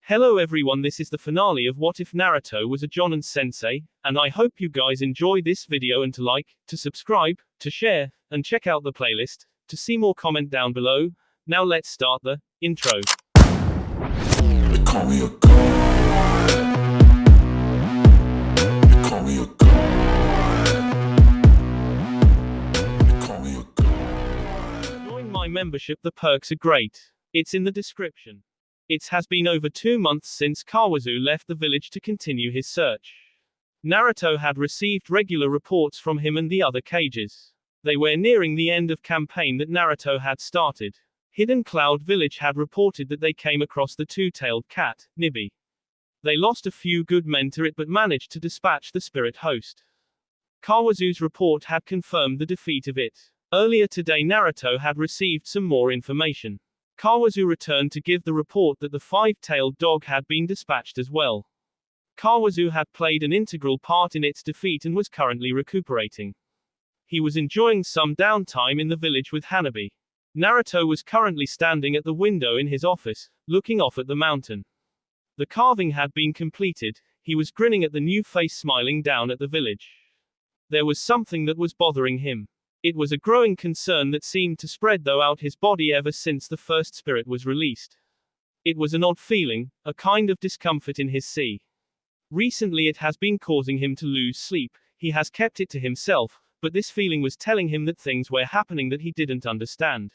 Hello everyone, this is the finale of What If Naruto Was a Jonin Sensei, and I hope you guys enjoy this video and to like, to subscribe, to share, and check out the playlist, to see more comment down below. Now let's start the intro. They call me a god. They call me a god. They call me a god. Join my membership, the perks are great. It's in the description. It has been over 2 months since Kawazu left the village to continue his search. Naruto had received regular reports from him and the other cages. They were nearing the end of campaign that Naruto had started. Hidden Cloud Village had reported that they came across the two-tailed cat, Nibi. They lost a few good men to it but managed to dispatch the spirit host. Kawazu's report had confirmed the defeat of it. Earlier today Naruto had received some more information. Kawazu returned to give the report that the five-tailed dog had been dispatched as well. Kawazu had played an integral part in its defeat and was currently recuperating. He was enjoying some downtime in the village with Hanabi. Naruto was currently standing at the window in his office, looking off at the mountain. The carving had been completed, he was grinning at the new face, smiling down at the village. There was something that was bothering him. It was a growing concern that seemed to spread throughout his body ever since the first spirit was released. It was an odd feeling, a kind of discomfort in his sea. Recently it has been causing him to lose sleep. He has kept it to himself, but this feeling was telling him that things were happening that he didn't understand.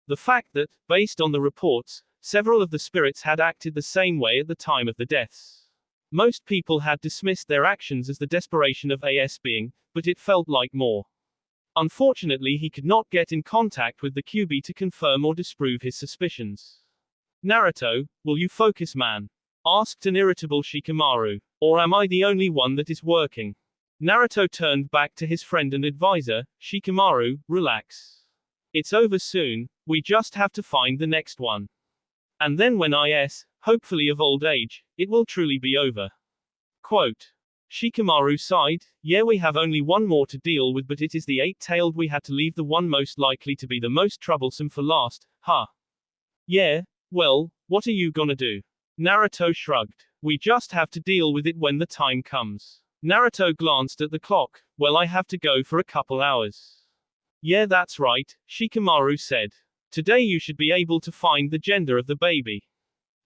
The fact that, based on the reports, several of the spirits had acted the same way at the time of the deaths. Most people had dismissed their actions as the desperation of AS being, but it felt like more. Unfortunately he could not get in contact with the QB to confirm or disprove his suspicions. Naruto, will you focus, man? Asked an irritable Shikamaru. Or am I the only one that is working? Naruto turned back to his friend and advisor, Shikamaru, relax. It's over soon, we just have to find the next one. And then when hopefully of old age, it will truly be over. Quote. Shikamaru sighed, yeah, we have only one more to deal with, but it is the eight-tailed. We had to leave the one most likely to be the most troublesome for last, huh? Yeah, well, what are you gonna do? Naruto shrugged. We just have to deal with it when the time comes. Naruto glanced at the clock, well, I have to go for a couple hours. Yeah, that's right, Shikamaru said. Today you should be able to find the gender of the baby.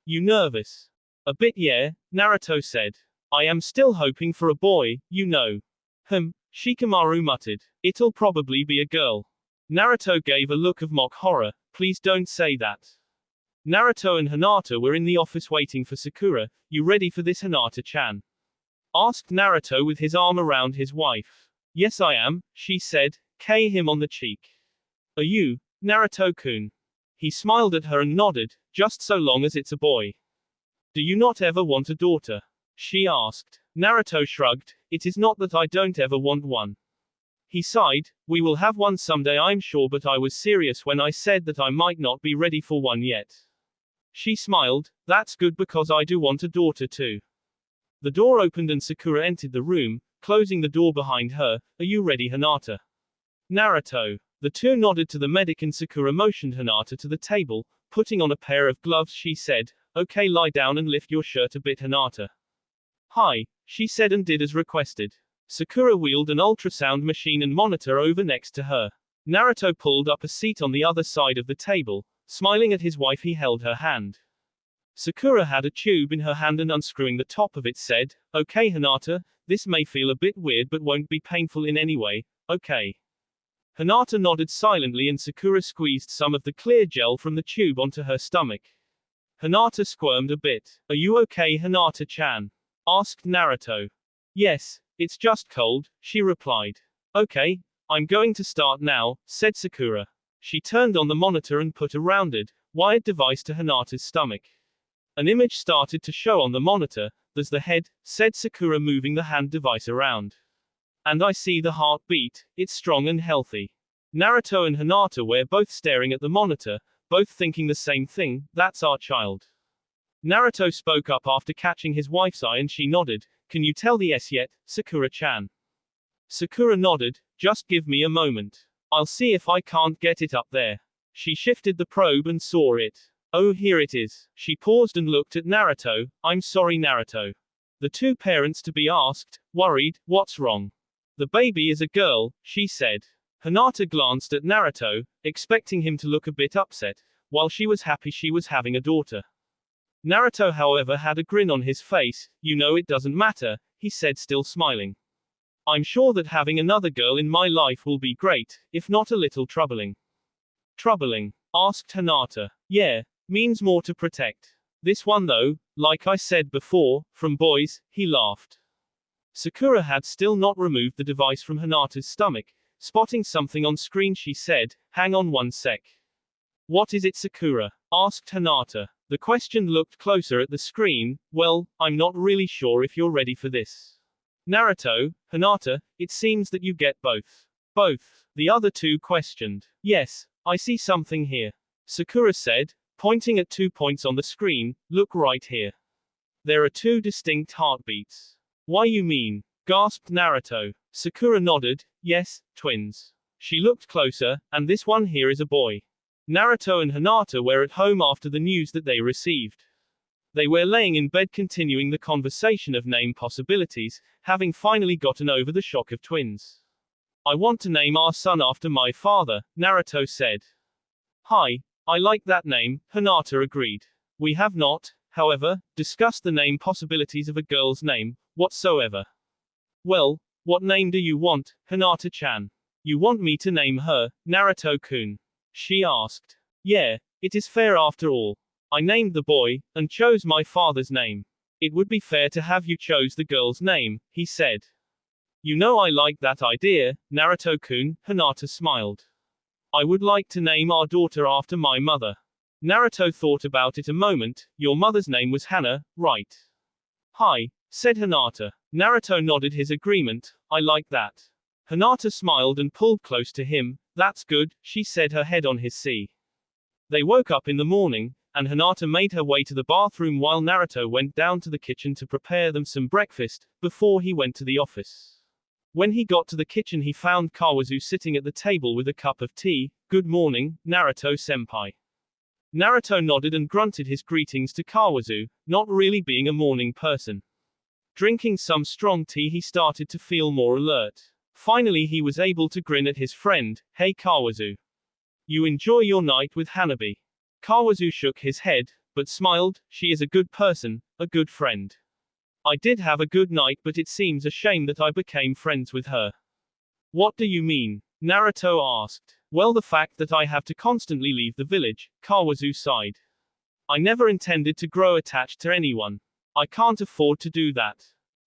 You nervous? A bit, yeah, Naruto said. I am still hoping for a boy, you know. Shikamaru muttered. It'll probably be a girl. Naruto gave a look of mock horror. Please don't say that. Naruto and Hinata were in the office waiting for Sakura. You ready for this, Hinata-chan? Asked Naruto with his arm around his wife. Yes I am, she said, kissing him on the cheek. Are you, Naruto-kun? He smiled at her and nodded, just so long as it's a boy. Do you not ever want a daughter? She asked. Naruto shrugged, it is not that I don't ever want one. He sighed, we will have one someday I'm sure, but I was serious when I said that I might not be ready for one yet. She smiled, that's good because I do want a daughter too. The door opened and Sakura entered the room, closing the door behind her. Are you ready, Hinata? Naruto. The two nodded to the medic and Sakura motioned Hinata to the table, putting on a pair of gloves. She said, okay, lie down and lift your shirt a bit, Hinata. Hi, she said and did as requested. Sakura wheeled an ultrasound machine and monitor over next to her. Naruto pulled up a seat on the other side of the table. Smiling at his wife he held her hand. Sakura had a tube in her hand and unscrewing the top of it said, okay Hinata, this may feel a bit weird but won't be painful in any way, okay? Hinata nodded silently and Sakura squeezed some of the clear gel from the tube onto her stomach. Hinata squirmed a bit. Are you okay, Hinata-chan? Asked Naruto. Yes, it's just cold, she replied. Okay, I'm going to start now, said Sakura. She turned on the monitor and put a rounded, wired device to Hinata's stomach. An image started to show on the monitor. There's the head, said Sakura, moving the hand device around. And I see the heartbeat, it's strong and healthy. Naruto and Hinata were both staring at the monitor, both thinking the same thing, that's our child. Naruto spoke up after catching his wife's eye and she nodded. Can you tell the S yet, Sakura-chan? Sakura nodded, just give me a moment. I'll see if I can't get it up there. She shifted the probe and saw it. Oh, here it is. She paused and looked at Naruto. I'm sorry, Naruto. The two parents to be asked, worried, what's wrong? The baby is a girl, she said. Hinata glanced at Naruto, expecting him to look a bit upset, while she was happy she was having a daughter. Naruto, however, had a grin on his face. You know it doesn't matter, he said, still smiling. I'm sure that having another girl in my life will be great, if not a little troubling. Troubling? Asked Hinata. Yeah, means more to protect. This one though, like I said before, from boys, he laughed. Sakura had still not removed the device from Hinata's stomach. Spotting something on screen, she said, hang on one sec. What is it, Sakura? Asked Hinata. The question looked closer at the screen. Well, I'm not really sure if you're ready for this. Naruto, Hinata, it seems that you get both. Both? The other two questioned. Yes, I see something here. Sakura said, pointing at 2 points on the screen. Look right here. There are two distinct heartbeats. Why you mean? Gasped Naruto. Sakura nodded. Yes, twins. She looked closer, and this one here is a boy. Naruto and Hinata were at home after the news that they received. They were laying in bed continuing the conversation of name possibilities, having finally gotten over the shock of twins. I want to name our son after my father, Naruto said. Hi, I like that name, Hinata agreed. We have not, however, discussed the name possibilities of a girl's name, whatsoever. Well, what name do you want, Hinata-chan? You want me to name her, Naruto-kun? She asked. Yeah, it is fair after all. I named the boy, and chose my father's name. It would be fair to have you chose the girl's name, he said. You know I like that idea, Naruto-kun, Hinata smiled. I would like to name our daughter after my mother. Naruto thought about it a moment. Your mother's name was Hana, right? Hi, said Hinata. Naruto nodded his agreement. I like that. Hinata smiled and pulled close to him. That's good, she said, her head on his knee. They woke up in the morning, and Hinata made her way to the bathroom while Naruto went down to the kitchen to prepare them some breakfast, before he went to the office. When he got to the kitchen, he found Kawazu sitting at the table with a cup of tea. Good morning, Naruto-senpai. Naruto nodded and grunted his greetings to Kawazu, not really being a morning person. Drinking some strong tea, he started to feel more alert. Finally he was able to grin at his friend. Hey Kawazu. You enjoy your night with Hanabi? Kawazu shook his head, but smiled. She is a good person, a good friend. I did have a good night, but it seems a shame that I became friends with her. What do you mean? Naruto asked. Well, the fact that I have to constantly leave the village, Kawazu sighed. I never intended to grow attached to anyone. I can't afford to do that.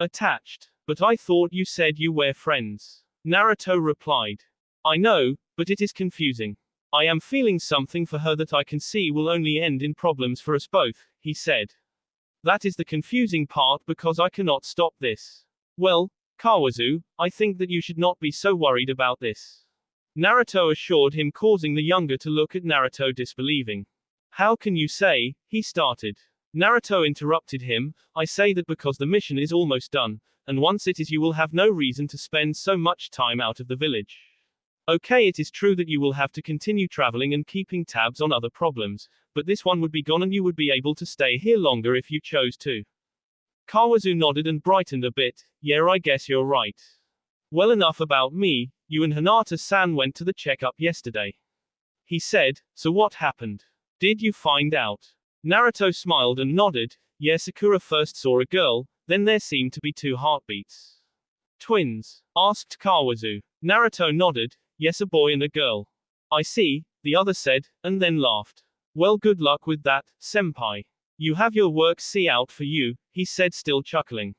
Attached? But I thought you said you were friends. Naruto replied. I know, but it is confusing. I am feeling something for her that I can see will only end in problems for us both, he said. That is the confusing part, because I cannot stop this. Well, Kawazu, I think that you should not be so worried about this. Naruto assured him, causing the younger to look at Naruto disbelieving. How can you say, he started. Naruto interrupted him. I say that because the mission is almost done, and once it is you will have no reason to spend so much time out of the village. Okay, it is true that you will have to continue traveling and keeping tabs on other problems, but this one would be gone and you would be able to stay here longer if you chose to. Kawazu nodded and brightened a bit. Yeah, I guess you're right. Well, enough about me. You and Hinata-san went to the checkup yesterday. He said. So what happened? Did you find out? Naruto smiled and nodded. Yeah, Sakura first saw a girl, then there seemed to be two heartbeats. Twins? Asked Kawazu. Naruto nodded. Yes, a boy and a girl. I see, the other said, and then laughed. Well, good luck with that, senpai. You have your work cut out for you, he said, still chuckling.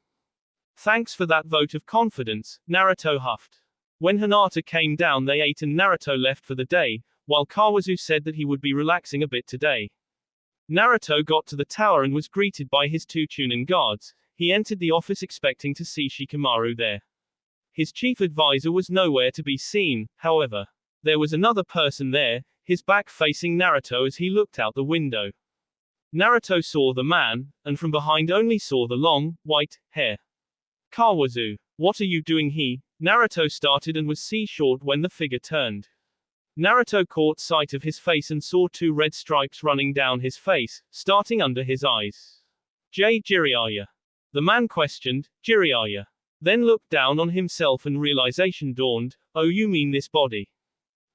Thanks for that vote of confidence, Naruto huffed. When Hinata came down, they ate and Naruto left for the day, while Kawazu said that he would be relaxing a bit today. Naruto got to the tower and was greeted by his two Chunin guards. He entered the office expecting to see Shikamaru there. His chief advisor was nowhere to be seen, however. There was another person there, his back facing Naruto as he looked out the window. Naruto saw the man, and from behind only saw the long, white, hair. Kawazu, what are you doing? Naruto started and was short when the figure turned. Naruto caught sight of his face and saw two red stripes running down his face, starting under his eyes. Jiraiya. The man questioned, Jiraiya. Then looked down on himself and realization dawned, oh, you mean this body?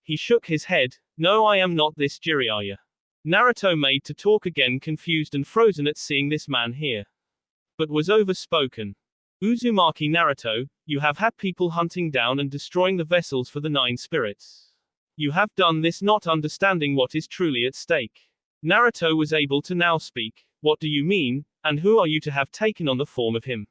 He shook his head, no, I am not this Jiraiya. Naruto made to talk again, confused and frozen at seeing this man here. But was overspoken. Uzumaki Naruto, you have had people hunting down and destroying the vessels for the 9 spirits. You have done this not understanding what is truly at stake. Naruto was able to now speak, what do you mean, and who are you to have taken on the form of him?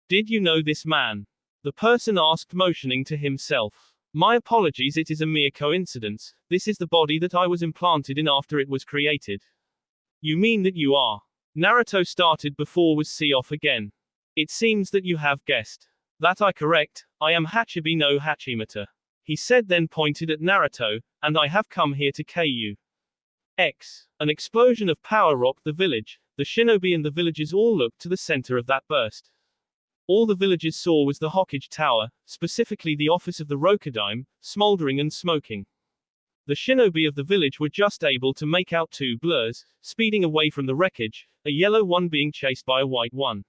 Did you know this man? The person asked, motioning to himself. My apologies, it is a mere coincidence, this is the body that I was implanted in after it was created. You mean that you are? Naruto started before was see off again. It seems that you have guessed. That I correct, I am Hachibi no Hachimata. He said, then pointed at Naruto, and I have come here to KU. An explosion of power rocked the village. The shinobi and the villagers all looked to the center of that burst. All the villagers saw was the Hokage Tower, specifically the office of the Rokudaime, smoldering and smoking. The shinobi of the village were just able to make out 2 blurs, speeding away from the wreckage, a yellow one being chased by a white one.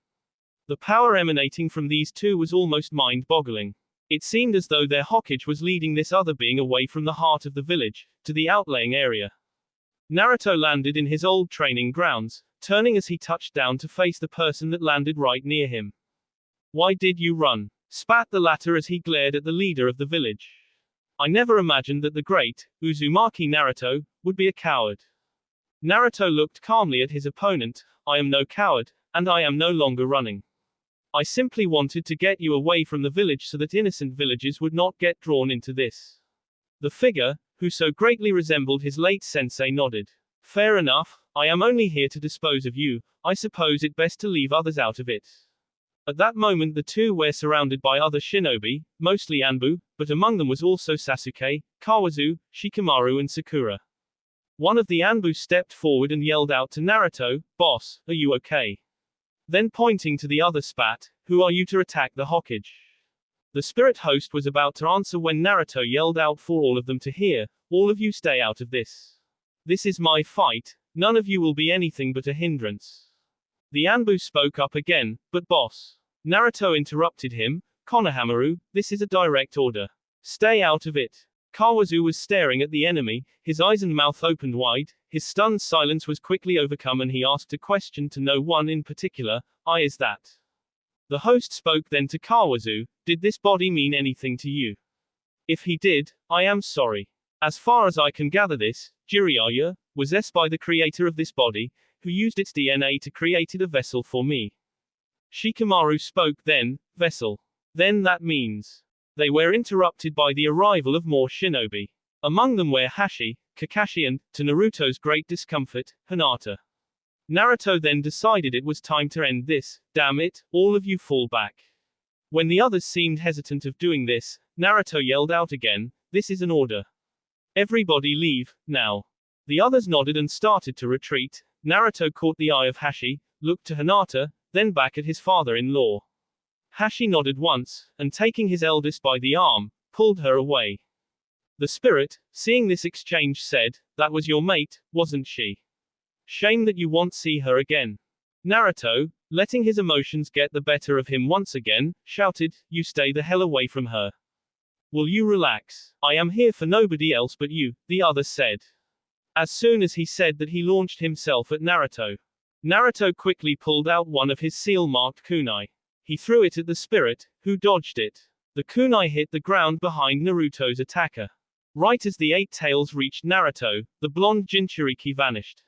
The power emanating from these 2 was almost mind-boggling. It seemed as though their Hokage was leading this other being away from the heart of the village, to the outlying area. Naruto landed in his old training grounds, turning as he touched down to face the person that landed right near him. Why did you run? Spat the latter as he glared at the leader of the village. I never imagined that the great, Uzumaki Naruto, would be a coward. Naruto looked calmly at his opponent, I am no coward, and I am no longer running. I simply wanted to get you away from the village so that innocent villagers would not get drawn into this. The figure, who so greatly resembled his late sensei, nodded. Fair enough, I am only here to dispose of you, I suppose it best to leave others out of it. At that moment the 2 were surrounded by other shinobi, mostly Anbu, but among them was also Sasuke, Kawazu, Shikamaru and Sakura. One of the Anbu stepped forward and yelled out to Naruto, Boss, are you okay? Then pointing to the other spat, who are you to attack the Hokage? The spirit host was about to answer when Naruto yelled out for all of them to hear, all of you stay out of this. This is my fight, none of you will be anything but a hindrance. The Anbu spoke up again, but boss. Naruto interrupted him, Konohamaru, this is a direct order. Stay out of it. Kawazu was staring at the enemy, his eyes and mouth opened wide, his stunned silence was quickly overcome and he asked a question to no one in particular, is that? The host spoke then to Kawazu, did this body mean anything to you? If he did, I am sorry. As far as I can gather this, Jiraiya, was by the creator of this body, who used its DNA to create a vessel for me. Shikamaru spoke then, vessel. Then that means. They were interrupted by the arrival of more shinobi. Among them were Hashi, Kakashi and, to Naruto's great discomfort, Hinata. Naruto then decided it was time to end this, damn it, all of you fall back. When the others seemed hesitant of doing this, Naruto yelled out again, this is an order. Everybody leave, now. The others nodded and started to retreat. Naruto caught the eye of Hashi, looked to Hinata, then back at his father-in-law. Hashi nodded once, and taking his eldest by the arm, pulled her away. The spirit, seeing this exchange said, that was your mate, wasn't she? Shame that you won't see her again. Naruto, letting his emotions get the better of him once again, shouted, you stay the hell away from her. Will you relax? I am here for nobody else but you, the other said. As soon as he said that, he launched himself at Naruto. Naruto quickly pulled out one of his seal-marked kunai. He threw it at the spirit, who dodged it. The kunai hit the ground behind Naruto's attacker. Right as the 8 tails reached Naruto, the blonde Jinchuriki vanished.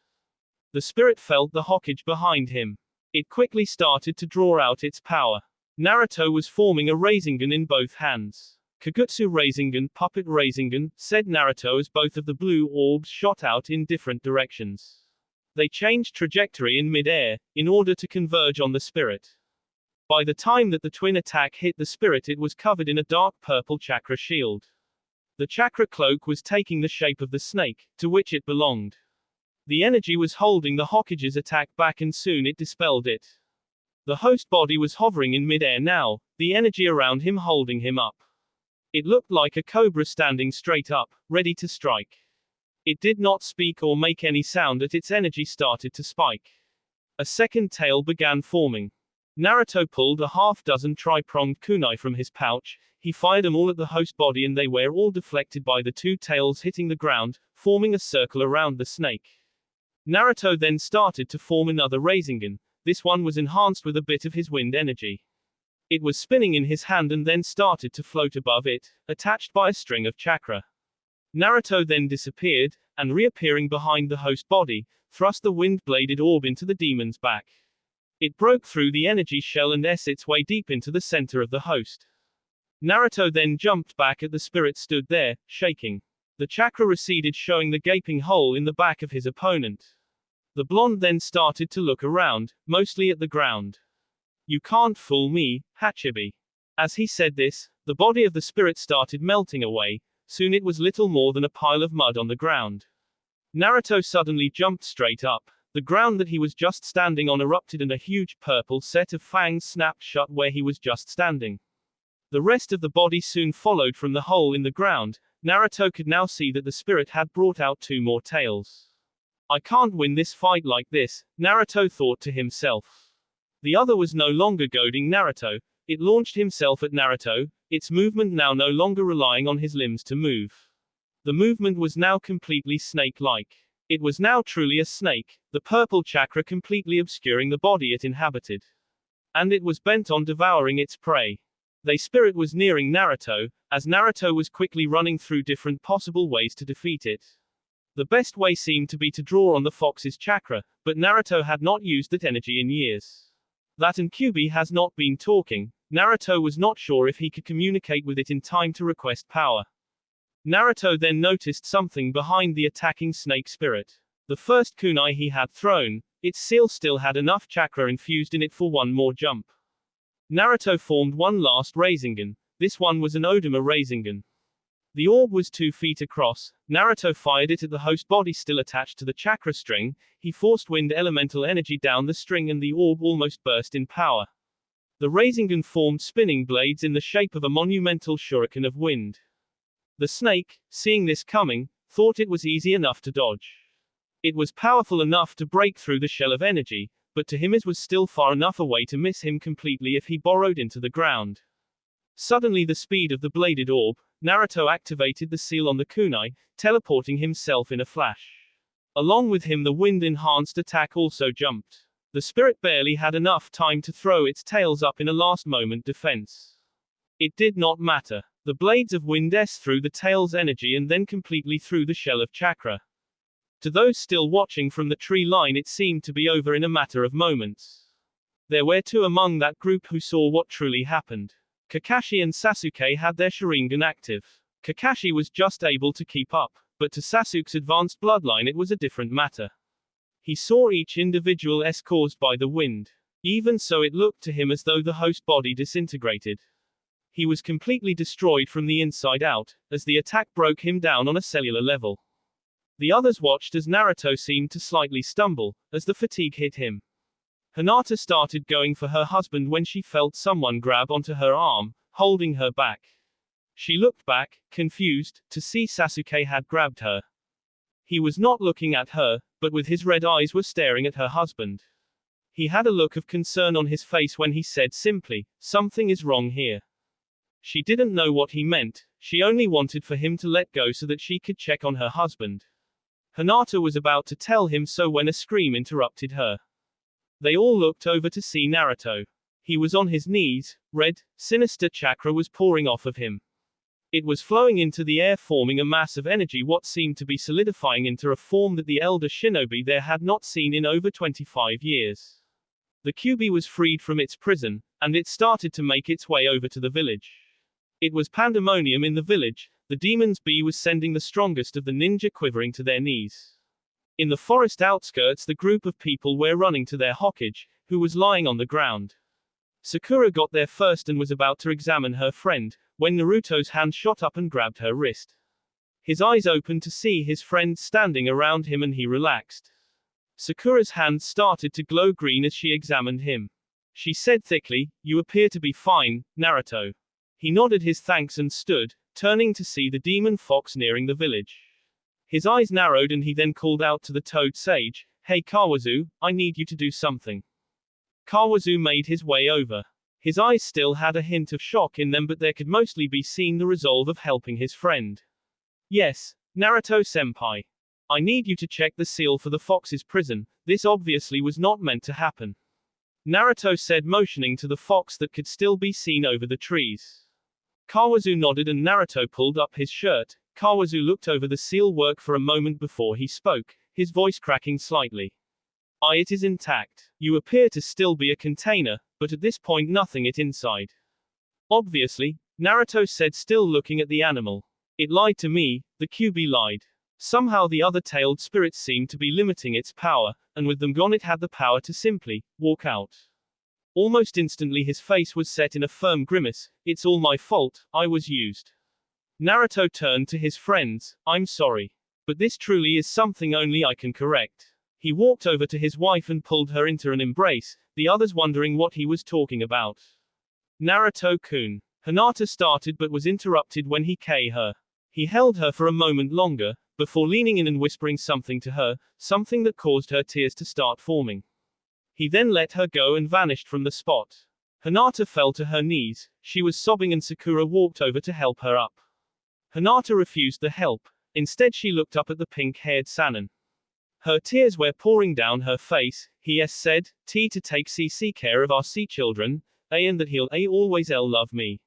The spirit felt the Hokage behind him. It quickly started to draw out its power. Naruto was forming a Rasengan in both hands. Kagutsu Rasengan, Puppet Rasengan, said Naruto as both of the blue orbs shot out in different directions. They changed trajectory in mid-air, in order to converge on the spirit. By the time that the twin attack hit the spirit, it was covered in a dark purple chakra shield. The chakra cloak was taking the shape of the snake, to which it belonged. The energy was holding the Hokage's attack back and soon it dispelled it. The host body was hovering in mid-air now, the energy around him holding him up. It looked like a cobra standing straight up, ready to strike. It did not speak or make any sound as its energy started to spike. A second tail began forming. Naruto pulled a half-dozen tri-pronged kunai from his pouch. He fired them all at the host body and they were all deflected by the two tails hitting the ground, forming a circle around the snake. Naruto then started to form another Rasengan. This one was enhanced with a bit of his wind energy. It was spinning in his hand and then started to float above it, attached by a string of chakra. Naruto then disappeared, and reappearing behind the host body, thrust the wind-bladed orb into the demon's back. It broke through the energy shell and its way deep into the center of the host. Naruto then jumped back at the spirit stood there, shaking. The chakra receded, showing the gaping hole in the back of his opponent. The blonde then started to look around, mostly at the ground. "You can't fool me, Hachibi." As he said this, the body of the spirit started melting away. Soon it was little more than a pile of mud on the ground. Naruto suddenly jumped straight up. The ground that he was just standing on erupted and a huge purple set of fangs snapped shut where he was just standing. The rest of the body soon followed from the hole in the ground. Naruto could now see that the spirit had brought out two more tails. "I can't win this fight like this," Naruto thought to himself. The other was no longer goading Naruto. It launched himself at Naruto, its movement now no longer relying on his limbs to move. The movement was now completely snake-like. It was now truly a snake, the purple chakra completely obscuring the body it inhabited. And it was bent on devouring its prey. The spirit was nearing Naruto, as Naruto was quickly running through different possible ways to defeat it. The best way seemed to be to draw on the fox's chakra, but Naruto had not used that energy in years. That and Kyuubi has not been talking. Naruto was not sure if he could communicate with it in time to request power. Naruto then noticed something behind the attacking snake spirit. The first kunai he had thrown, its seal still had enough chakra infused in it for one more jump. Naruto formed one last Rasengan. This one was an Odama Rasengan. The orb was 2 feet across. Naruto fired it at the host body still attached to the chakra string. He forced wind elemental energy down the string and the orb almost burst in power. The Rasengan formed spinning blades in the shape of a monumental shuriken of wind. The snake, seeing this coming, thought it was easy enough to dodge. It was powerful enough to break through the shell of energy, but to him it was still far enough away to miss him completely if he burrowed into the ground. Suddenly the speed of the bladed orb, Naruto activated the seal on the kunai, teleporting himself in a flash. Along with him the wind-enhanced attack also jumped. The spirit barely had enough time to throw its tails up in a last-moment defense. It did not matter. The blades of wind through the tail's energy and then completely through the shell of chakra. To those still watching from the tree line it seemed to be over in a matter of moments. There were two among that group who saw what truly happened. Kakashi and Sasuke had their Sharingan active. Kakashi was just able to keep up, but to Sasuke's advanced bloodline it was a different matter. He saw each individual caused by the wind. Even so it looked to him as though the host body disintegrated. He was completely destroyed from the inside out, as the attack broke him down on a cellular level. The others watched as Naruto seemed to slightly stumble, as the fatigue hit him. Hinata started going for her husband when she felt someone grab onto her arm, holding her back. She looked back, confused, to see Sasuke had grabbed her. He was not looking at her, but with his red eyes were staring at her husband. He had a look of concern on his face when he said simply, "Something is wrong here." She didn't know what he meant, she only wanted for him to let go so that she could check on her husband. Hinata was about to tell him so when a scream interrupted her. They all looked over to see Naruto. He was on his knees, red, sinister chakra was pouring off of him. It was flowing into the air forming a mass of energy what seemed to be solidifying into a form that the elder shinobi there had not seen in over 25 years. The Kyuubi was freed from its prison, and it started to make its way over to the village. It was pandemonium in the village. The demon's bee was sending the strongest of the ninja quivering to their knees. In the forest outskirts the group of people were running to their Hokage, who was lying on the ground. Sakura got there first and was about to examine her friend, when Naruto's hand shot up and grabbed her wrist. His eyes opened to see his friend standing around him and he relaxed. Sakura's hand started to glow green as she examined him. She said thickly, "You appear to be fine, Naruto." He nodded his thanks and stood, turning to see the demon fox nearing the village. His eyes narrowed and he then called out to the toad sage, "Hey Kawazu, I need you to do something." Kawazu made his way over. His eyes still had a hint of shock in them, but there could mostly be seen the resolve of helping his friend. "Yes, Naruto-senpai. I need you to check the seal for the fox's prison. This obviously was not meant to happen," Naruto said, motioning to the fox that could still be seen over the trees. Kawazu nodded and Naruto pulled up his shirt. Kawazu looked over the seal work for a moment before he spoke, his voice cracking slightly. It is intact. You appear to still be a container, but at this point nothing it inside." "Obviously," Naruto said, still looking at the animal. "It lied to me, the QB lied. Somehow the other tailed spirits seemed to be limiting its power, and with them gone it had the power to simply walk out." Almost instantly his face was set in a firm grimace. "It's all my fault, I was used." Naruto turned to his friends. "I'm sorry. But this truly is something only I can correct." He walked over to his wife and pulled her into an embrace, the others wondering what he was talking about. "Naruto-kun." Hinata started but was interrupted when he held her for a moment longer, before leaning in and whispering something to her, something that caused her tears to start forming. He then let her go and vanished from the spot. Hinata fell to her knees, she was sobbing and Sakura walked over to help her up. Hinata refused the help. Instead she looked up at the pink-haired Sanin. Her tears were pouring down her face. He said, "T to take CC care of our C children, A and that he'll A always L love me.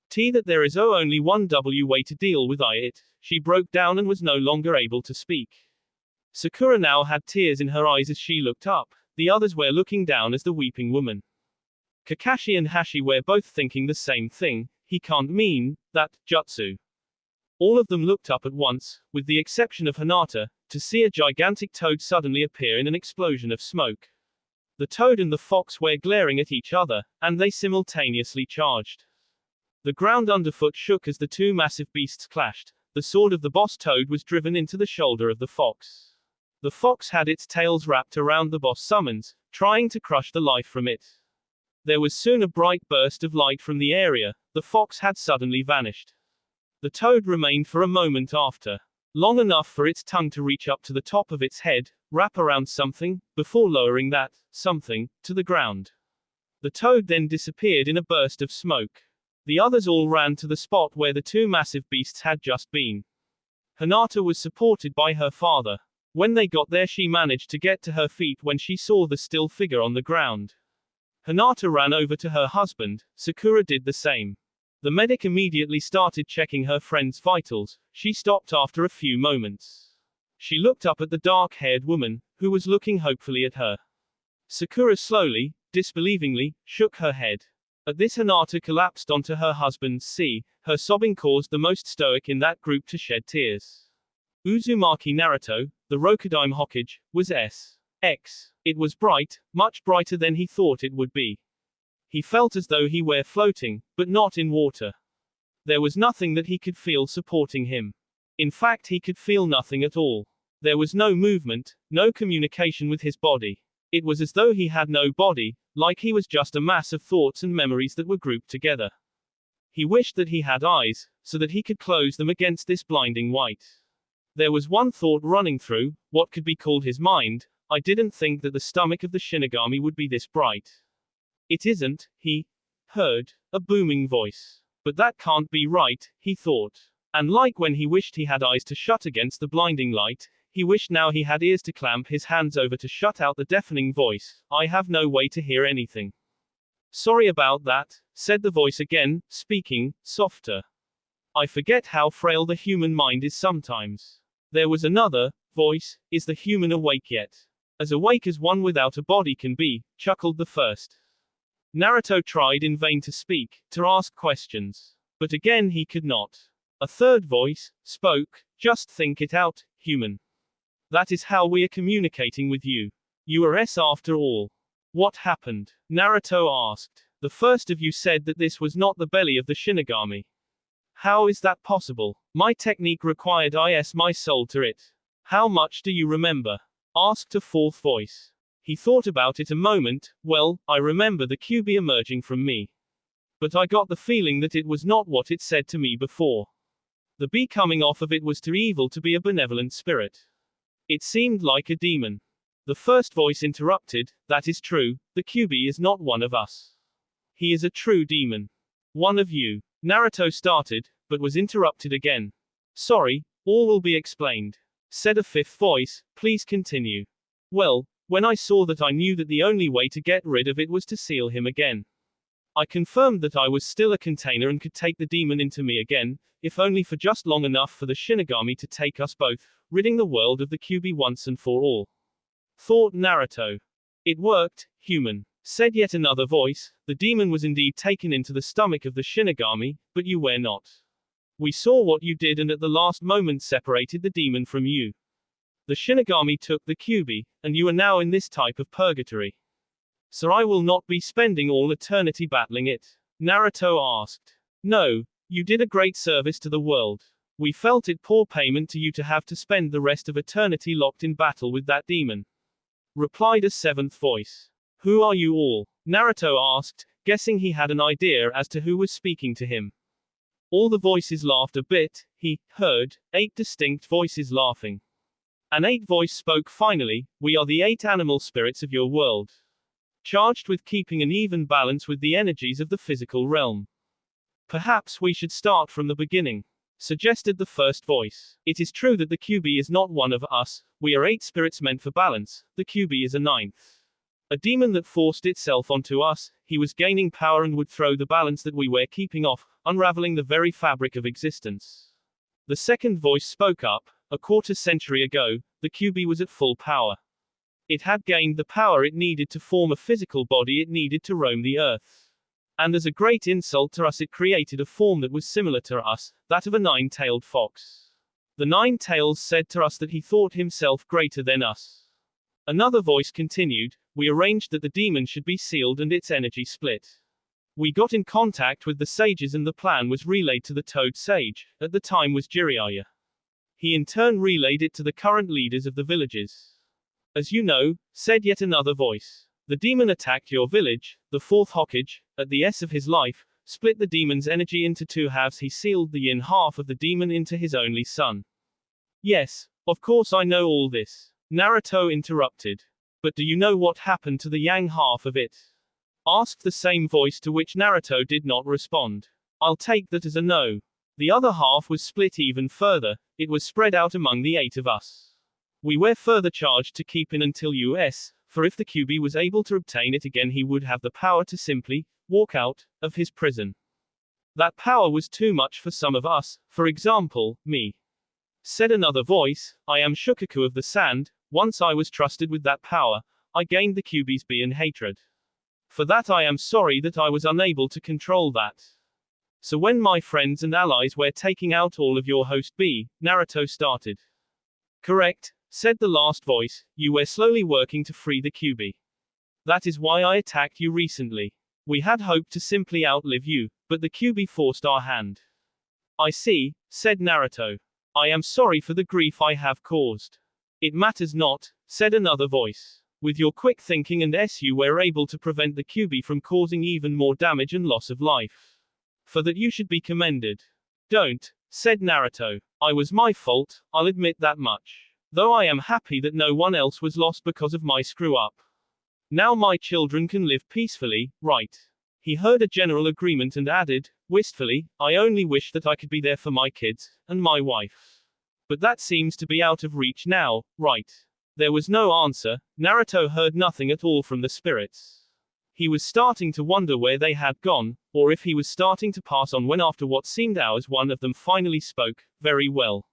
T that there is O only one W way to deal with it." She broke down and was no longer able to speak. Sakura now had tears in her eyes as she looked up. The others were looking down as the weeping woman. Kakashi and Hashi were both thinking the same thing. He can't mean that jutsu. All of them looked up at once, with the exception of Hinata, to see a gigantic toad suddenly appear in an explosion of smoke. The toad and the fox were glaring at each other, and they simultaneously charged. The ground underfoot shook as the two massive beasts clashed. The sword of the boss toad was driven into the shoulder of the fox. The fox had its tails wrapped around the boss summons, trying to crush the life from it. There was soon a bright burst of light from the area. The fox had suddenly vanished. The toad remained for a moment after, long enough for its tongue to reach up to the top of its head, wrap around something, before lowering that something to the ground. The toad then disappeared in a burst of smoke. The others all ran to the spot where the two massive beasts had just been. Hinata was supported by her father. When they got there she managed to get to her feet when she saw the still figure on the ground. Hinata ran over to her husband. Sakura did the same. The medic immediately started checking her friend's vitals. She stopped after a few moments. She looked up at the dark-haired woman, who was looking hopefully at her. Sakura slowly, disbelievingly, shook her head. At this Hinata collapsed onto her husband's seat. Her sobbing caused the most stoic in that group to shed tears. Uzumaki Naruto, the Rokudaime Hokage, was S.X. It was bright, much brighter than he thought it would be. He felt as though he were floating, but not in water. There was nothing that he could feel supporting him. In fact, he could feel nothing at all. There was no movement, no communication with his body. It was as though he had no body, like he was just a mass of thoughts and memories that were grouped together. He wished that he had eyes, so that he could close them against this blinding white. There was one thought running through what could be called his mind. I didn't think that the stomach of the Shinigami would be this bright. It isn't, he heard a booming voice. But that can't be right, he thought. And like when he wished he had eyes to shut against the blinding light, he wished now he had ears to clamp his hands over to shut out the deafening voice. I have no way to hear anything. Sorry about that, said the voice again, speaking softer. I forget how frail the human mind is sometimes. There was another voice. Is the human awake yet? As awake as one without a body can be, chuckled the first. Naruto tried in vain to speak, to ask questions. But again he could not. A third voice spoke. Just think it out, human. That is how we are communicating with you. You are S after all. What happened? Naruto asked. The first of you said that this was not the belly of the Shinigami. How is that possible? My technique required my soul to it. How much do you remember? Asked a fourth voice. He thought about it a moment. Well, I remember the QB emerging from me. But I got the feeling that it was not what it said to me before. The becoming off of it was too evil to be a benevolent spirit. It seemed like a demon. The first voice interrupted, "That is true, the QB is not one of us. He is a true demon. One of you." Naruto started, but was interrupted again. "Sorry, all will be explained," said a fifth voice, "please continue." "Well, when I saw that I knew that the only way to get rid of it was to seal him again. I confirmed that I was still a container and could take the demon into me again, if only for just long enough for the Shinigami to take us both, ridding the world of the QB once and for all," thought Naruto. "It worked, human," said yet another voice. "The demon was indeed taken into the stomach of the Shinigami, but you were not. We saw what you did and at the last moment separated the demon from you. The Shinigami took the QB, and you are now in this type of purgatory. So I will not be spending all eternity battling it?" Naruto asked. "No, you did a great service to the world. We felt it poor payment to you to have to spend the rest of eternity locked in battle with that demon," replied a seventh voice. "Who are you all?" Naruto asked, guessing he had an idea as to who was speaking to him. All the voices laughed a bit. He heard 8 distinct voices laughing. An 8th voice spoke finally. "We are the 8 animal spirits of your world, charged with keeping an even balance with the energies of the physical realm. Perhaps we should start from the beginning," suggested the first voice. "It is true that the QB is not one of us. We are 8 spirits meant for balance. The QB is a 9th. A demon that forced itself onto us. He was gaining power and would throw the balance that we were keeping off, unraveling the very fabric of existence." The second voice spoke up. "A quarter century ago, the QB was at full power. It had gained the power it needed to form a physical body it needed to roam the earth. And as a great insult to us it created a form that was similar to us, that of a 9-tailed fox. The 9 tails said to us that he thought himself greater than us." Another voice continued. "We arranged that the demon should be sealed and its energy split. We got in contact with the sages and the plan was relayed to the Toad Sage, at the time was Jiraiya. He in turn relayed it to the current leaders of the villages. As you know," said yet another voice, "the demon attacked your village, the 4th Hokage, at the S of his life, split the demon's energy into 2 halves. He sealed the yin half of the demon into his only son." "Yes, of course I know all this," Naruto interrupted. "But do you know what happened to the yang half of it?" asked the same voice, to which Naruto did not respond. "I'll take that as a no. The other half was split even further. It was spread out among the 8 of us. We were further charged to keep in until US, for if the QB was able to obtain it again he would have the power to simply walk out of his prison. That power was too much for some of us, for example, me," said another voice. "I am Shukaku of the Sand. Once I was trusted with that power, I gained the QB's B and hatred. For that I am sorry that I was unable to control that. So when my friends and allies were taking out all of your host B, Naruto started." "Correct," said the last voice, "you were slowly working to free the QB. That is why I attacked you recently. We had hoped to simply outlive you, but the QB forced our hand." "I see," said Naruto. "I am sorry for the grief I have caused." "It matters not," said another voice. "With your quick thinking and you were able to prevent the QB from causing even more damage and loss of life. For that you should be commended." "Don't," said Naruto. "I was my fault, I'll admit that much. Though I am happy that no one else was lost because of my screw-up. Now my children can live peacefully, right?" He heard a general agreement and added, wistfully, "I only wish that I could be there for my kids, and my wife. But that seems to be out of reach now, right?" There was no answer. Naruto heard nothing at all from the spirits. He was starting to wonder where they had gone, or if he was starting to pass on when after what seemed hours one of them finally spoke. "Very well.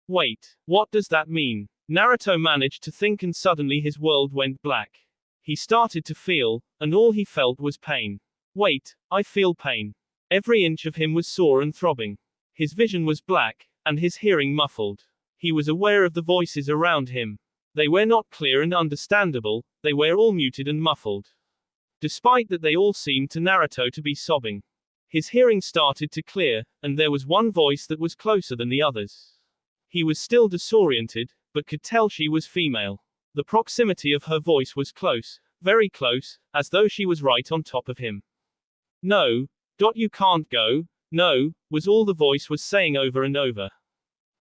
Wait, what does that mean?" Naruto managed to think and suddenly his world went black. He started to feel, and all he felt was pain. "Wait, I feel pain." Every inch of him was sore and throbbing. His vision was black, and his hearing muffled. He was aware of the voices around him. They were not clear and understandable, they were all muted and muffled. Despite that they all seemed to Naruto to be sobbing. His hearing started to clear, and there was one voice that was closer than the others. He was still disoriented, but could tell she was female. The proximity of her voice was close, very close, as though she was right on top of him. "No, you can't go. No, was all the voice was saying over and over.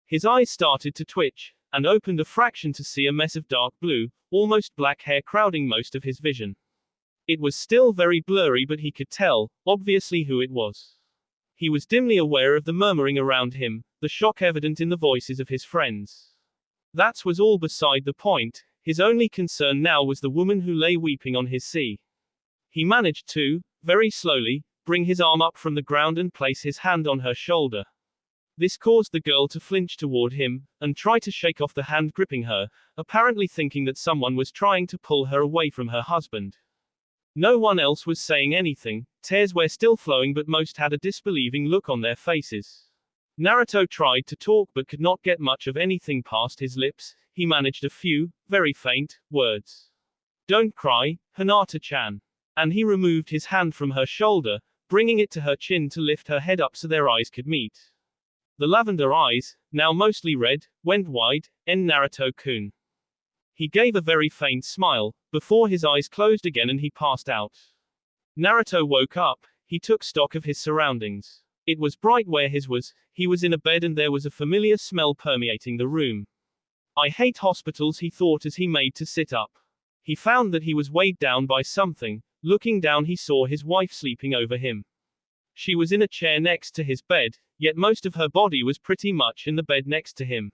His eyes started to twitch, and opened a fraction to see a mess of dark blue, almost black hair crowding most of his vision. It was still very blurry, but he could tell, obviously, who it was. He was dimly aware of the murmuring around him, the shock evident in the voices of his friends. That was all beside the point. His only concern now was the woman who lay weeping on his sea. He managed to, very slowly, bring his arm up from the ground and place his hand on her shoulder. This caused the girl to flinch toward him, and try to shake off the hand gripping her, apparently thinking that someone was trying to pull her away from her husband. No one else was saying anything, tears were still flowing, but most had a disbelieving look on their faces. Naruto tried to talk but could not get much of anything past his lips. He managed a few, very faint, words. "Don't cry, Hinata-chan." And he removed his hand from her shoulder, bringing it to her chin to lift her head up so their eyes could meet. The lavender eyes, now mostly red, went wide. Naruto-kun. He gave a very faint smile, before his eyes closed again and he passed out. Naruto woke up. He took stock of his surroundings. It was bright where his was. He was in a bed and there was a familiar smell permeating the room. "I hate hospitals," he thought as he made to sit up. He found that he was weighed down by something. Looking down, he saw his wife sleeping over him. She was in a chair next to his bed, yet most of her body was pretty much in the bed next to him.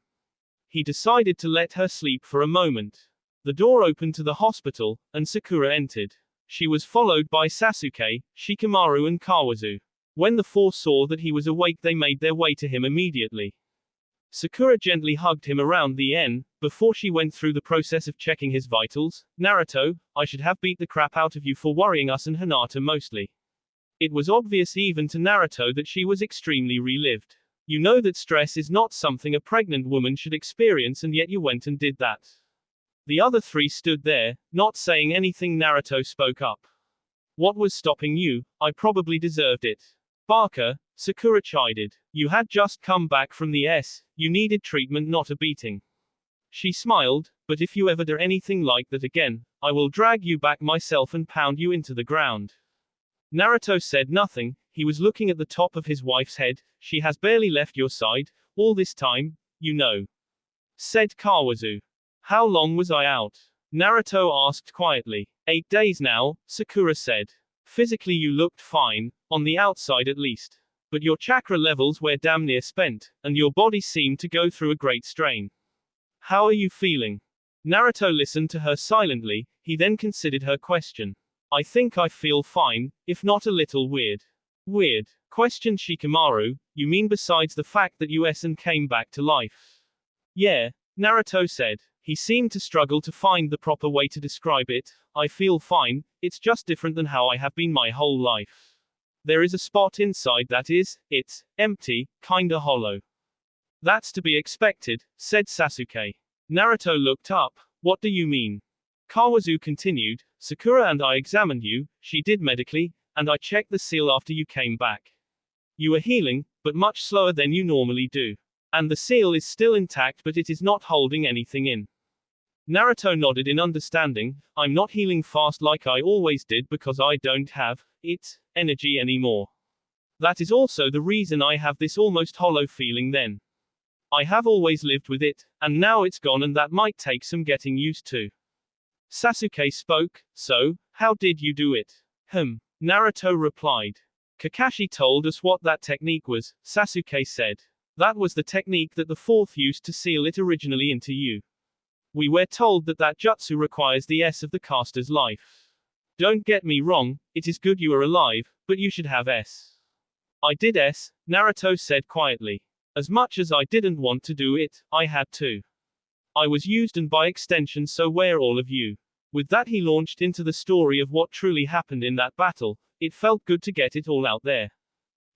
He decided to let her sleep for a moment. The door opened to the hospital, and Sakura entered. She was followed by Sasuke, Shikamaru and Kawazu. When the four saw that he was awake, they made their way to him immediately. Sakura gently hugged him around the before she went through the process of checking his vitals. "Naruto, I should have beat the crap out of you for worrying us and Hinata mostly." It was obvious even to Naruto that she was extremely relived. "You know that stress is not something a pregnant woman should experience, and yet you went and did that." The other three stood there, not saying anything. Naruto spoke up. "What was stopping you? I probably deserved it." "Baka," Sakura chided. "You had just come back from the you needed treatment, not a beating." She smiled. "But if you ever do anything like that again, I will drag you back myself and pound you into the ground." Naruto said nothing. He was looking at the top of his wife's head. "She has barely left your side, all this time, you know," said Kawazu. "How long was I out?" Naruto asked quietly. 8 days now, Sakura said. "Physically you looked fine, on the outside at least. But your chakra levels were damn near spent, and your body seemed to go through a great strain. How are you feeling?" Naruto listened to her silently. He then considered her question. "I think I feel fine, if not a little weird." "Weird?" questioned Shikamaru. "You mean besides the fact that you came back to life?" "Yeah," Naruto said. He seemed to struggle to find the proper way to describe it. "I feel fine, it's just different than how I have been my whole life. There is a spot inside that it's empty, kinda hollow." "That's to be expected," said Sasuke. Naruto looked up. "What do you mean?" Kawazu continued. "Sakura and I examined you, she did medically, and I checked the seal after you came back. You are healing, but much slower than you normally do. And the seal is still intact, but it is not holding anything in." Naruto nodded in understanding. "I'm not healing fast like I always did because I don't have energy anymore. That is also the reason I have this almost hollow feeling then. I have always lived with it, and now it's gone, and that might take some getting used to." Sasuke spoke. "So, how did you do it?" Naruto replied. "Kakashi told us what that technique was," Sasuke said. "That was the technique that the fourth used to seal it originally into you. We were told that that jutsu requires the of the caster's life. Don't get me wrong, it is good you are alive, but you should have I did Naruto said quietly. "As much as I didn't want to do it, I had to. I was used, and by extension so were all of you." With that he launched into the story of what truly happened in that battle. It felt good to get it all out there.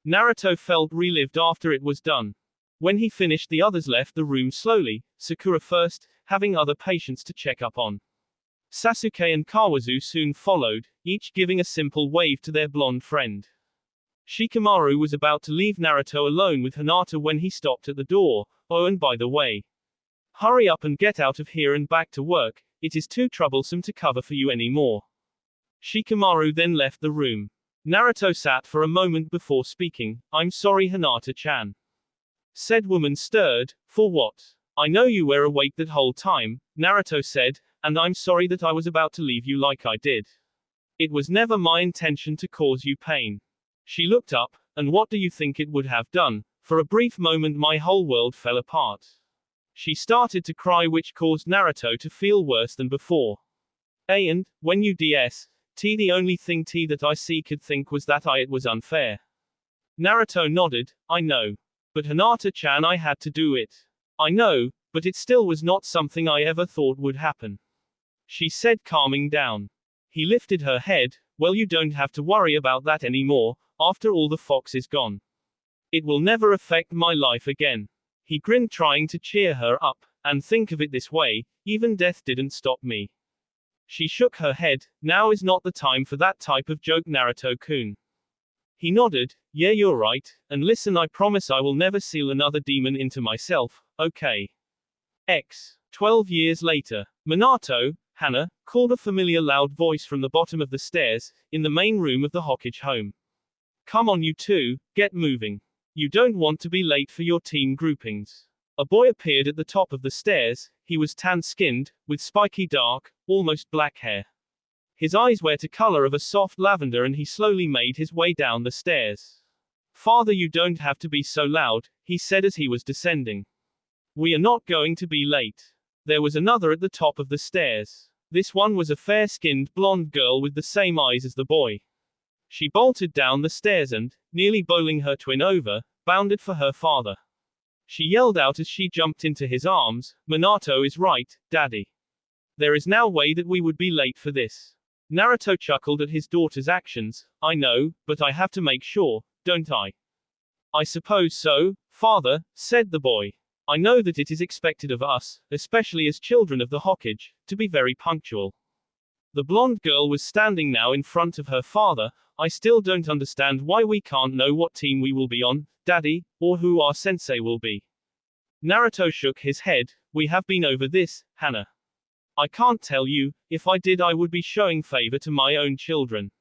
Naruto felt relived after it was done. When he finished, the others left the room slowly, Sakura first, having other patients to check up on. Sasuke and Kawazu soon followed, each giving a simple wave to their blonde friend. Shikamaru was about to leave Naruto alone with Hinata when he stopped at the door. "Oh, and by the way, hurry up and get out of here and back to work, it is too troublesome to cover for you anymore." Shikamaru then left the room. Naruto sat for a moment before speaking. I'm sorry, Hinata-chan. Said woman stirred. For what? I know you were awake that whole time, Naruto said, and I'm sorry that I was about to leave you like I did. It was never my intention to cause you pain. She looked up, and what do you think it would have done? For a brief moment my whole world fell apart. She started to cry, which caused Naruto to feel worse than before. And, when you the only thing that I see could think was that it was unfair. Naruto nodded. I know. But Hinata-chan, I had to do it. I know, but it still was not something I ever thought would happen. She said, calming down. He lifted her head. Well, you don't have to worry about that anymore, after all the fox is gone. It will never affect my life again. He grinned, trying to cheer her up, and think of it this way, even death didn't stop me. She shook her head. Now is not the time for that type of joke, Naruto-kun. He nodded. Yeah, you're right, and listen, I promise I will never seal another demon into myself, okay? 12 years later. Minato, Hana, called a familiar loud voice from the bottom of the stairs, in the main room of the Hokage home. Come on, you two, get moving. You don't want to be late for your team groupings. A boy appeared at the top of the stairs. He was tan-skinned, with spiky dark, almost black hair. His eyes were the color of a soft lavender, and he slowly made his way down the stairs. Father, you don't have to be so loud, he said as he was descending. We are not going to be late. There was another at the top of the stairs. This one was a fair-skinned blonde girl with the same eyes as the boy. She bolted down the stairs and, nearly bowling her twin over, bounded for her father. She yelled out as she jumped into his arms, Minato is right, Daddy. There is no way that we would be late for this. Naruto chuckled at his daughter's actions. I know, but I have to make sure, don't I? I suppose so, father, said the boy. I know that it is expected of us, especially as children of the Hokage, to be very punctual. The blonde girl was standing now in front of her father. I still don't understand why we can't know what team we will be on, Daddy, or who our sensei will be. Naruto shook his head. We have been over this, Hana. I can't tell you. If I did, I would be showing favor to my own children.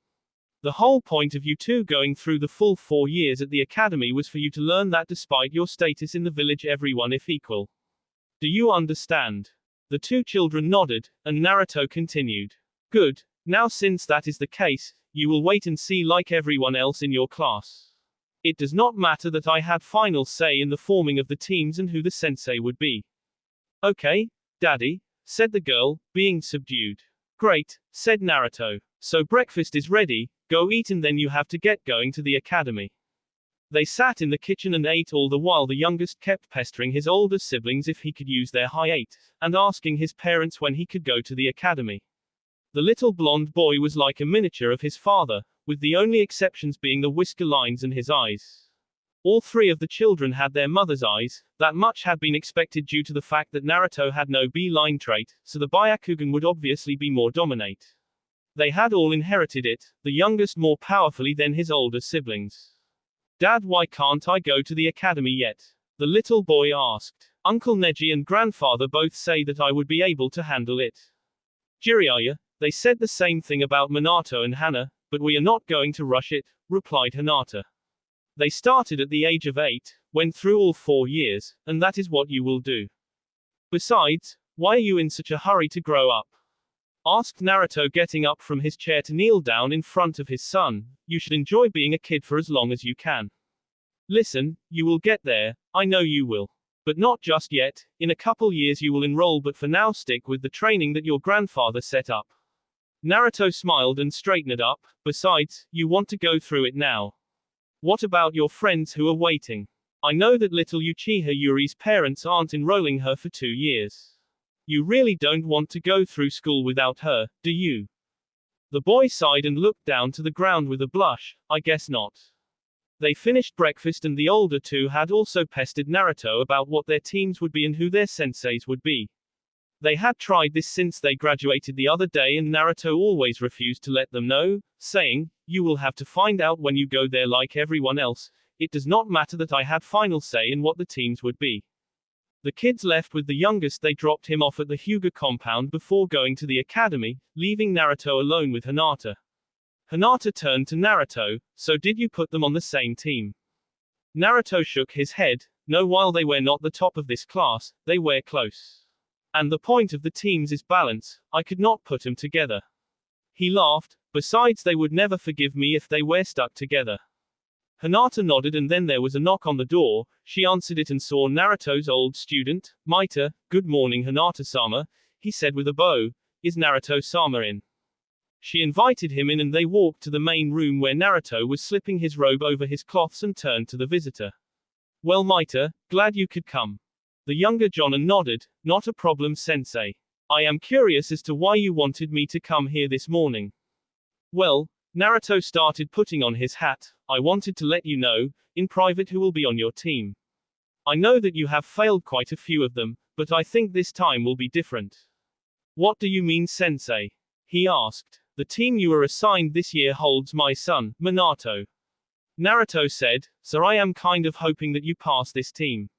The whole point of you two going through the full 4 years at the academy was for you to learn that despite your status in the village, everyone is equal. Do you understand? The two children nodded, and Naruto continued. Good. Now, since that is the case, you will wait and see like everyone else in your class. It does not matter that I had final say in the forming of the teams and who the sensei would be. Okay, Daddy, said the girl, being subdued. Great, said Naruto. So breakfast is ready, go eat and then you have to get going to the academy. They sat in the kitchen and ate, all the while the youngest kept pestering his older siblings if he could use their hiatus, and asking his parents when he could go to the academy. The little blonde boy was like a miniature of his father, with the only exceptions being the whisker lines and his eyes. All three of the children had their mother's eyes. That much had been expected due to the fact that Naruto had no B-line trait, so the Byakugan would obviously be more dominate. They had all inherited it, the youngest more powerfully than his older siblings. Dad, why can't I go to the academy yet? The little boy asked. Uncle Neji and grandfather both say that I would be able to handle it. Jiraiya, they said the same thing about Minato and Hana, but we are not going to rush it, replied Hinata. They started at the age of 8, went through all 4 years, and that is what you will do. Besides, why are you in such a hurry to grow up? Asked Naruto, getting up from his chair to kneel down in front of his son. You should enjoy being a kid for as long as you can. Listen, you will get there, I know you will. But not just yet. In a couple years you will enroll, but for now stick with the training that your grandfather set up. Naruto smiled and straightened up. Besides, you want to go through it now. What about your friends who are waiting? I know that little Uchiha Yuri's parents aren't enrolling her for 2 years. You really don't want to go through school without her, do you? The boy sighed and looked down to the ground with a blush. I guess not. They finished breakfast and the older two had also pestered Naruto about what their teams would be and who their senseis would be. They had tried this since they graduated the other day, and Naruto always refused to let them know, saying, you will have to find out when you go there like everyone else. It does not matter that I had final say in what the teams would be. The kids left with the youngest. They dropped him off at the Hyuga compound before going to the academy, leaving Naruto alone with Hinata. Hinata turned to Naruto, so did you put them on the same team? Naruto shook his head, no, while they were not the top of this class, they were close. And the point of the teams is balance, I could not put them together. He laughed, besides they would never forgive me if they were stuck together. Hinata nodded and then there was a knock on the door, she answered it and saw Naruto's old student, Maita. Good morning Hinata-sama, he said with a bow, is Naruto-sama in? She invited him in and they walked to the main room where Naruto was slipping his robe over his cloths and turned to the visitor. Well Maita, glad you could come. The younger Jonin nodded, not a problem sensei. I am curious as to why you wanted me to come here this morning. Well, Naruto started putting on his hat, I wanted to let you know, in private who will be on your team. I know that you have failed quite a few of them, but I think this time will be different. What do you mean sensei? He asked. The team you are assigned this year holds my son, Minato. Naruto said, so I am kind of hoping that you pass this team.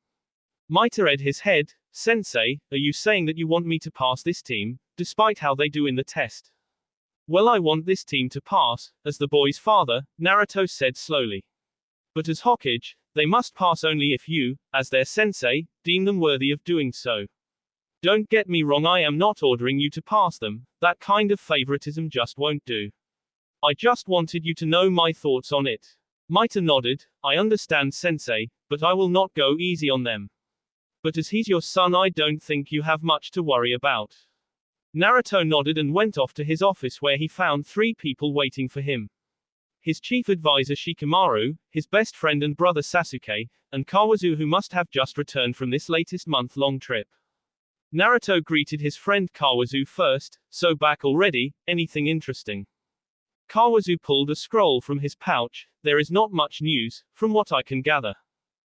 Maita read his head, Sensei, are you saying that you want me to pass this team, despite how they do in the test? Well, I want this team to pass, as the boy's father, Naruto said slowly. But as Hokage, they must pass only if you, as their sensei, deem them worthy of doing so. Don't get me wrong, I am not ordering you to pass them, that kind of favoritism just won't do. I just wanted you to know my thoughts on it. Maita nodded, I understand sensei, but I will not go easy on them. But as he's your son I don't think you have much to worry about. Naruto nodded and went off to his office where he found 3 people waiting for him. His chief advisor Shikamaru, his best friend and brother Sasuke, and Kawazu who must have just returned from this latest month-long trip. Naruto greeted his friend Kawazu first, so back already, anything interesting? Kawazu pulled a scroll from his pouch, there is not much news, from what I can gather.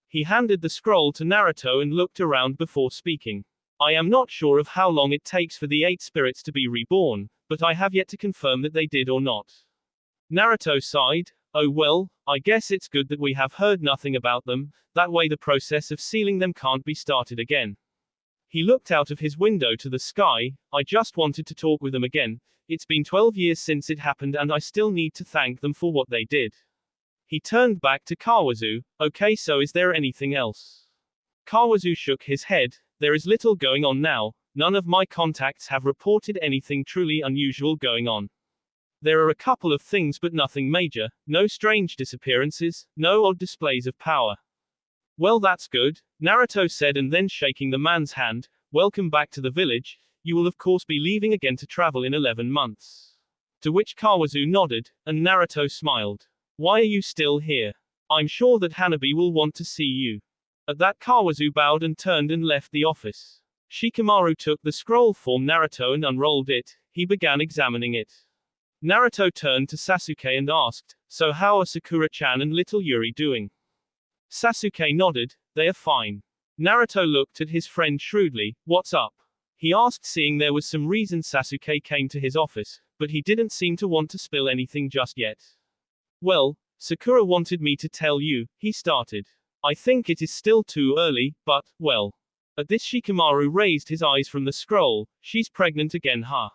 He handed the scroll to Naruto and looked around before speaking. I am not sure of how long it takes for the 8 spirits to be reborn, but I have yet to confirm that they did or not. Naruto sighed, oh well, I guess it's good that we have heard nothing about them, that way the process of sealing them can't be started again. He looked out of his window to the sky, I just wanted to talk with them again, it's been 12 years since it happened and I still need to thank them for what they did. He turned back to Kawazu, okay, so is there anything else? Kawazu shook his head, there is little going on now, none of my contacts have reported anything truly unusual going on. There are a couple of things but nothing major, no strange disappearances, no odd displays of power. Well that's good, Naruto said and then shaking the man's hand, welcome back to the village, you will of course be leaving again to travel in 11 months. To which Kawazu nodded, and Naruto smiled. Why are you still here? I'm sure that Hanabi will want to see you. At that Kawazu bowed and turned and left the office. Shikamaru took the scroll from Naruto and unrolled it, he began examining it. Naruto turned to Sasuke and asked, so how are Sakura-chan and little Yuri doing? Sasuke nodded, they are fine. Naruto looked at his friend shrewdly, what's up? He asked seeing there was some reason Sasuke came to his office, but he didn't seem to want to spill anything just yet. Well, Sakura wanted me to tell you, he started. I think it is still too early, but, well. At this Shikamaru raised his eyes from the scroll, she's pregnant again huh?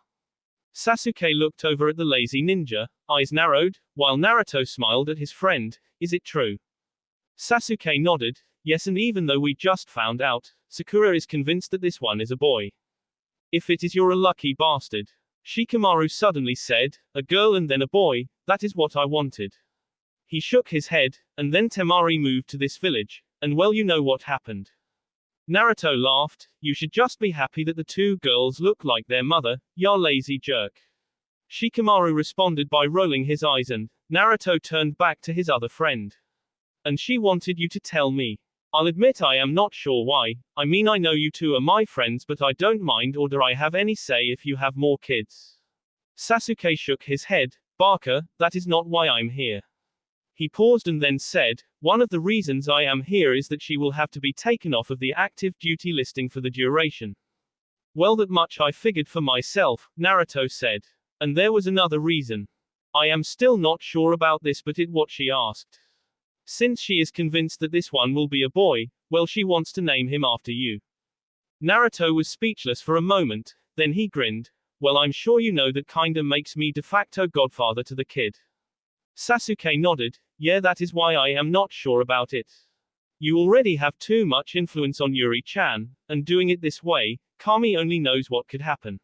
Sasuke looked over at the lazy ninja, eyes narrowed, while Naruto smiled at his friend, is it true? Sasuke nodded, yes, and even though we just found out, Sakura is convinced that this one is a boy. If it is you're a lucky bastard. Shikamaru suddenly said, a girl and then a boy, that is what I wanted. He shook his head, and then Temari moved to this village, and well you know what happened. Naruto laughed, you should just be happy that the 2 girls look like their mother, ya lazy jerk. Shikamaru responded by rolling his eyes and, Naruto turned back to his other friend. And she wanted you to tell me. I'll admit I am not sure why, I mean I know you 2 are my friends but I don't mind or do I have any say if you have more kids. Sasuke shook his head, Barker, that is not why I'm here. He paused and then said, one of the reasons I am here is that she will have to be taken off of the active duty listing for the duration. Well that much I figured for myself, Naruto said. And there was another reason. I am still not sure about this but it what she asked. Since she is convinced that this one will be a boy, well she wants to name him after you. Naruto was speechless for a moment, then he grinned, well I'm sure you know that kinda makes me de facto godfather to the kid. Sasuke nodded. Yeah, that is why I am not sure about it. You already have too much influence on Yuri-chan, and doing it this way, Kami only knows what could happen.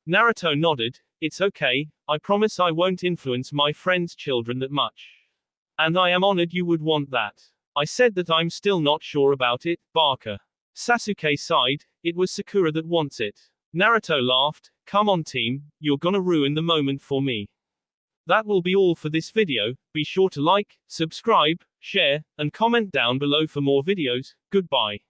Naruto nodded. It's okay, I promise I won't influence my friend's children that much. And I am honored you would want that. I said that I'm still not sure about it, Barker. Sasuke sighed. It was Sakura that wants it. Naruto laughed. Come on team, you're gonna ruin the moment for me. That will be all for this video. Be sure to like, subscribe, share, and comment down below for more videos. Goodbye.